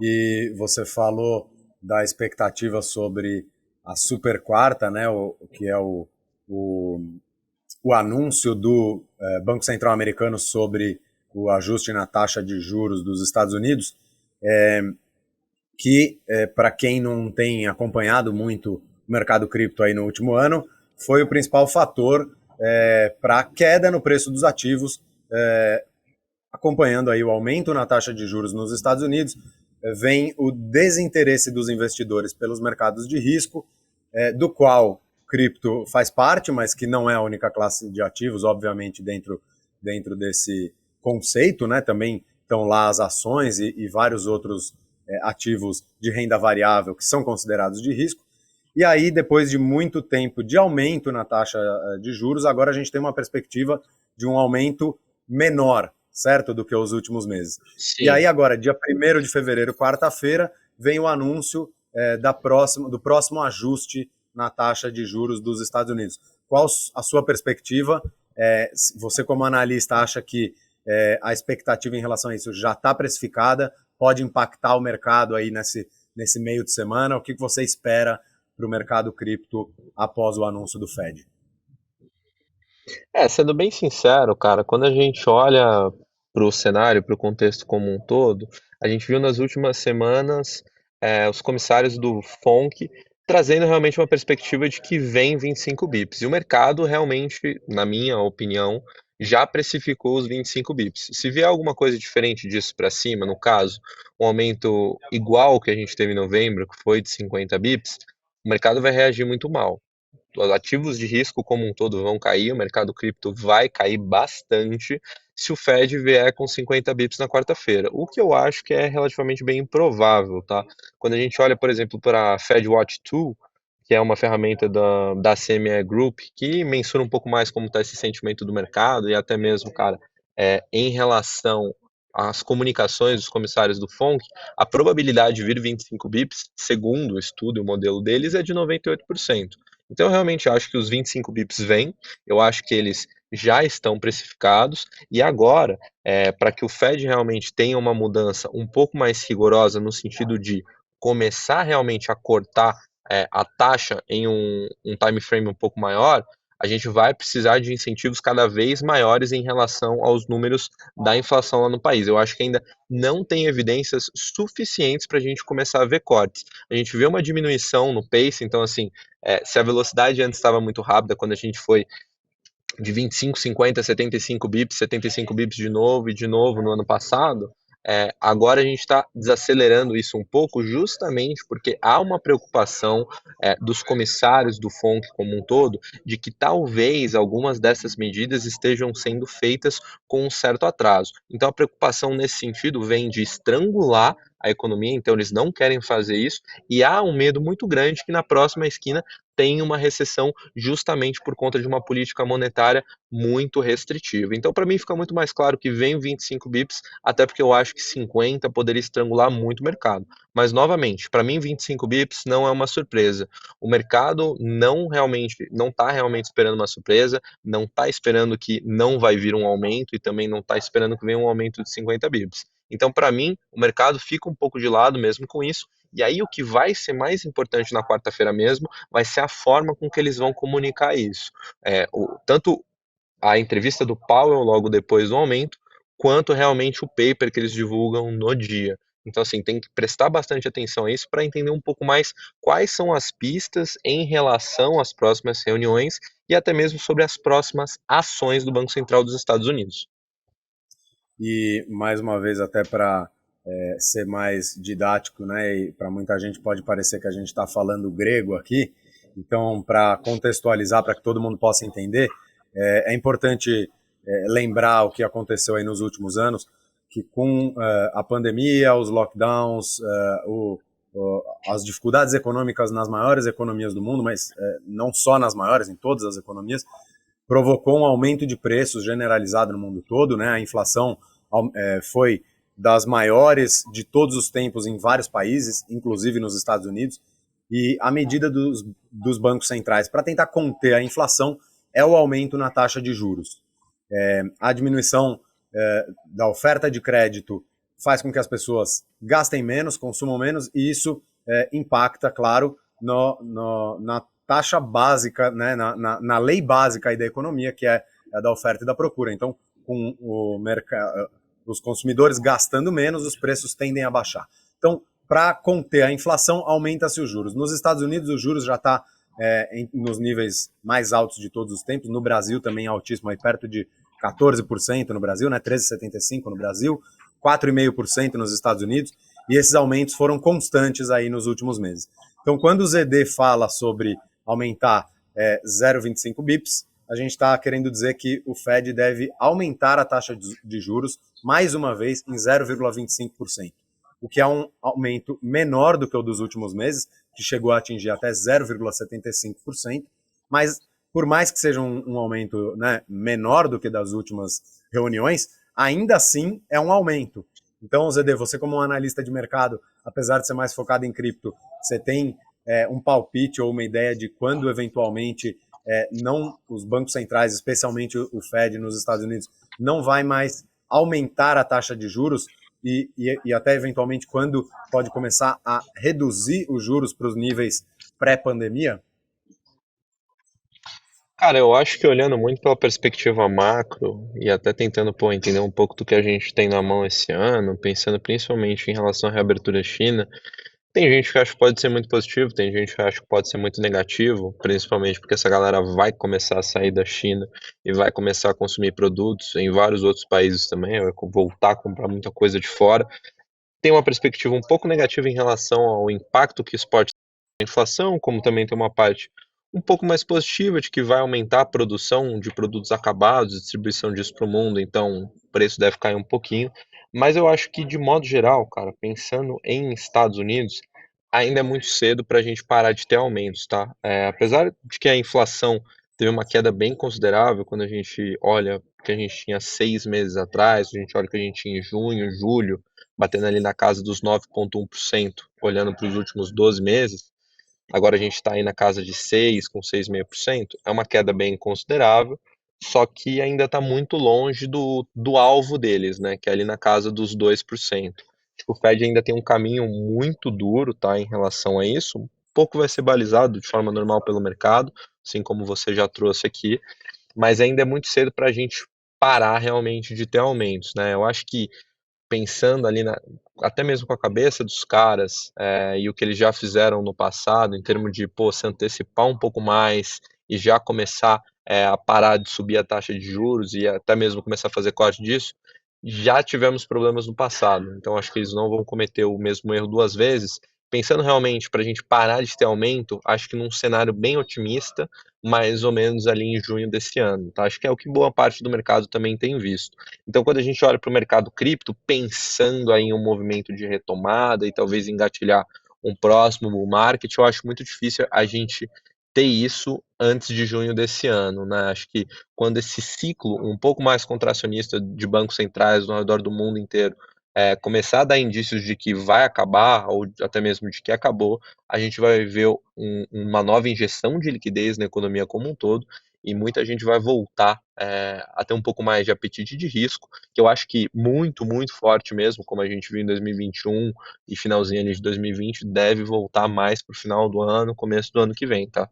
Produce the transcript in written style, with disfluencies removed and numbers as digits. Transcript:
E você falou da expectativa sobre a super quarta, né, que é o, o anúncio do Banco Central americano sobre o ajuste na taxa de juros dos Estados Unidos, que, para quem não tem acompanhado muito o mercado cripto aí no último ano, foi o principal fator para a queda no preço dos ativos, acompanhando aí o aumento na taxa de juros nos Estados Unidos, vem o desinteresse dos investidores pelos mercados de risco, do qual cripto faz parte, mas que não é a única classe de ativos, obviamente, dentro desse conceito, né? Também estão lá as ações e vários outros ativos de renda variável que são considerados de risco. E aí, depois de muito tempo de aumento na taxa de juros, agora a gente tem uma perspectiva de um aumento menor, certo, do que os últimos meses. E Sim. aí agora, dia 1º de fevereiro, quarta-feira, vem o anúncio do próximo ajuste na taxa de juros dos Estados Unidos. Qual a sua perspectiva? Você, como analista, acha que a expectativa em relação a isso já está precificada? Pode impactar o mercado aí nesse meio de semana? O que você espera para o mercado cripto após o anúncio do Fed? Sendo bem sincero, cara, quando a gente olha para o cenário, para o contexto como um todo, a gente viu nas últimas semanas os comissários do FONC trazendo realmente uma perspectiva de que vem 25 bips. E o mercado realmente, na minha opinião, já precificou os 25 bips. Se vier alguma coisa diferente disso para cima, no caso, um aumento igual ao que a gente teve em novembro, que foi de 50 bips, o mercado vai reagir muito mal. Os ativos de risco como um todo vão cair, o mercado cripto vai cair bastante se o Fed vier com 50 bips na quarta-feira, o que eu acho que é relativamente bem improvável, tá? Quando a gente olha, por exemplo, para a FedWatch Tool, que é uma ferramenta da CME Group, que mensura um pouco mais como está esse sentimento do mercado e até mesmo, cara, em relação às comunicações dos comissários do FONC, a probabilidade de vir 25 bips, segundo o estudo e o modelo deles, é de 98%. Então, eu realmente acho que os 25 bips vêm, eu acho que eles já estão precificados, e agora, para que o Fed realmente tenha uma mudança um pouco mais rigorosa, no sentido de começar realmente a cortar a taxa em um time frame um pouco maior, a gente vai precisar de incentivos cada vez maiores em relação aos números da inflação lá no país. Eu acho que ainda não tem evidências suficientes para a gente começar a ver cortes. A gente vê uma diminuição no pace, então assim, se a velocidade antes estava muito rápida, quando a gente foi de 25, 50, 75 bips de novo no ano passado, agora a gente está desacelerando isso um pouco, justamente porque há uma preocupação dos comissários do FONC como um todo, de que talvez algumas dessas medidas estejam sendo feitas com um certo atraso. Então a preocupação nesse sentido vem de estrangular a economia, então eles não querem fazer isso, e há um medo muito grande que na próxima esquina tenha uma recessão justamente por conta de uma política monetária muito restritiva. Então, para mim, fica muito mais claro que vem 25 bips, até porque eu acho que 50 poderia estrangular muito o mercado. Mas, novamente, para mim, 25 bips não é uma surpresa. O mercado não está realmente esperando uma surpresa, não está esperando que não vai vir um aumento e também não está esperando que venha um aumento de 50 bips. Então, para mim, o mercado fica um pouco de lado mesmo com isso. E aí, o que vai ser mais importante na quarta-feira mesmo vai ser a forma com que eles vão comunicar isso. Tanto a entrevista do Powell logo depois do aumento, quanto realmente o paper que eles divulgam no dia. Então, assim, tem que prestar bastante atenção a isso para entender um pouco mais quais são as pistas em relação às próximas reuniões e até mesmo sobre as próximas ações do Banco Central dos Estados Unidos. E, mais uma vez, até para ser mais didático, né, e para muita gente pode parecer que a gente está falando grego aqui, então, para contextualizar, para que todo mundo possa entender, é importante lembrar o que aconteceu aí nos últimos anos, que com a pandemia, os lockdowns, as dificuldades econômicas nas maiores economias do mundo, mas não só nas maiores, em todas as economias, provocou um aumento de preços generalizado no mundo todo, né? A inflação foi das maiores de todos os tempos em vários países, inclusive nos Estados Unidos, e a medida dos bancos centrais para tentar conter a inflação é o aumento na taxa de juros. A diminuição da oferta de crédito faz com que as pessoas gastem menos, consumam menos, e isso impacta, claro, na taxa básica, né, na lei básica aí da economia, que é a da oferta e da procura. Então, com os consumidores gastando menos, os preços tendem a baixar. Então, para conter a inflação, aumenta-se os juros. Nos Estados Unidos, os juros já está nos níveis mais altos de todos os tempos. No Brasil, também altíssimo, aí perto de 14% no Brasil, né? 13,75% no Brasil, 4,5% nos Estados Unidos, e esses aumentos foram constantes aí nos últimos meses. Então, quando o ZD fala sobre aumentar 0,25 bips, a gente está querendo dizer que o Fed deve aumentar a taxa de juros mais uma vez em 0,25%, o que é um aumento menor do que o dos últimos meses, que chegou a atingir até 0,75%, mas por mais que seja um aumento, né, menor do que das últimas reuniões, ainda assim é um aumento. Então, ZD, você como um analista de mercado, apesar de ser mais focado em cripto, você tem um palpite ou uma ideia de quando eventualmente não os bancos centrais, especialmente o Fed nos Estados Unidos, não vai mais aumentar a taxa de juros e até eventualmente quando pode começar a reduzir os juros para os níveis pré-pandemia? Cara, eu acho que olhando muito pela perspectiva macro e até tentando, pô, entender um pouco do que a gente tem na mão esse ano, pensando principalmente em relação à reabertura China, tem gente que acha que pode ser muito positivo, tem gente que acha que pode ser muito negativo, principalmente porque essa galera vai começar a sair da China e vai começar a consumir produtos em vários outros países também, vai voltar a comprar muita coisa de fora. Tem uma perspectiva um pouco negativa em relação ao impacto que isso pode ter na inflação, como também tem uma parte um pouco mais positiva de que vai aumentar a produção de produtos acabados, distribuição disso para o mundo, então o preço deve cair um pouquinho. Mas eu acho que, de modo geral, cara, pensando em Estados Unidos, ainda é muito cedo para a gente parar de ter aumentos, tá? Apesar de que a inflação teve uma queda bem considerável quando a gente olha o que a gente tinha 6 meses atrás, a gente olha o que a gente tinha em junho, julho, batendo ali na casa dos 9,1%, olhando para os últimos 12 meses. Agora a gente está aí na casa de 6, com 6,5%. É uma queda bem considerável, só que ainda está muito longe do alvo deles, né? Que é ali na casa dos 2%. Acho que o Fed ainda tem um caminho muito duro, tá, em relação a isso. Um pouco vai ser balizado de forma normal pelo mercado, assim como você já trouxe aqui, mas ainda é muito cedo para a gente parar realmente de ter aumentos, né? Eu acho que pensando ali até mesmo com a cabeça dos caras, e o que eles já fizeram no passado, em termos de, pô, se antecipar um pouco mais e já começar, a parar de subir a taxa de juros e até mesmo começar a fazer corte disso, já tivemos problemas no passado. Então acho que eles não vão cometer o mesmo erro 2 vezes. Pensando realmente para a gente parar de ter aumento, acho que num cenário bem otimista, mais ou menos ali em junho desse ano, tá? Acho que é o que boa parte do mercado também tem visto. Então, quando a gente olha para o mercado cripto, pensando aí em um movimento de retomada e talvez engatilhar um próximo bull market, eu acho muito difícil a gente ter isso antes de junho desse ano, né? Acho que quando esse ciclo um pouco mais contracionista de bancos centrais ao redor do mundo inteiro começar a dar indícios de que vai acabar, ou até mesmo de que acabou, a gente vai ver uma nova injeção de liquidez na economia como um todo, e muita gente vai voltar a ter um pouco mais de apetite de risco, que eu acho que muito, muito forte mesmo, como a gente viu em 2021 e finalzinho ali de 2020, deve voltar mais para o final do ano, começo do ano que vem, tá?